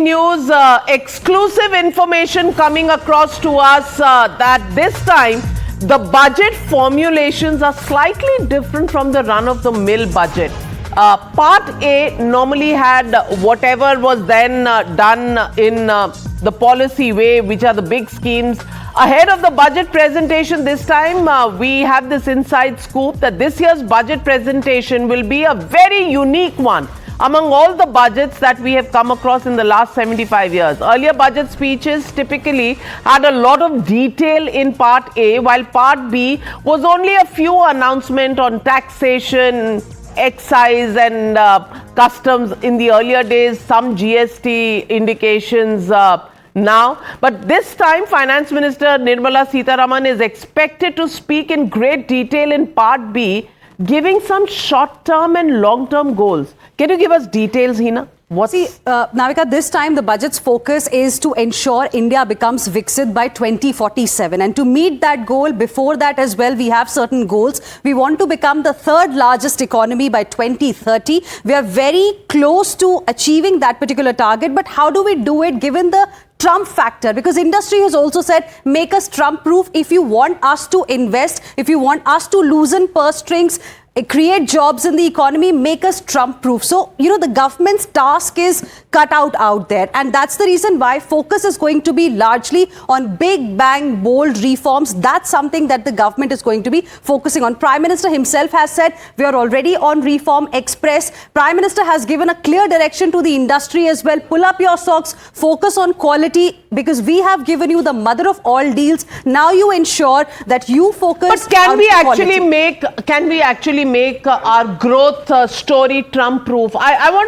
News exclusive information coming across to us that this time the budget formulations are slightly different from the run-of-the-mill budget. Part A normally had whatever was then done in the policy way, which are the big schemes. Ahead of the budget presentation this time, we have this inside scoop that this year's budget presentation will be a very unique one among all the budgets that we have come across in the last 75 years. Earlier budget speeches typically had a lot of detail in Part A, while Part B was only a few announcements on taxation, excise and customs in the earlier days, some GST indications now. But this time, Finance Minister Nirmala Sitharaman is expected to speak in great detail in Part B, giving some short-term and long-term goals. Can you give us details, Hina? Navika, this time the budget's focus is to ensure India becomes Viksit by 2047. And to meet that goal, before that as well, we have certain goals. We want to become the third largest economy by 2030. We are very close to achieving that particular target. But how do we do it given the Trump factor? Because industry has also said, make us Trump proof. If you want us to invest, if you want us to loosen purse strings, create jobs in the economy, make us Trump proof. So, the government's task is cut out there. And that's the reason why focus is going to be largely on big bang, bold reforms. That's something that the government is going to be focusing on. Prime Minister himself has said, we are already on Reform Express. Prime Minister has given a clear direction to the industry as well. Pull up your socks, focus on quality, because we have given you the mother of all deals. Now you ensure that you focus But can on we quality. actually make our growth story Trump proof? I want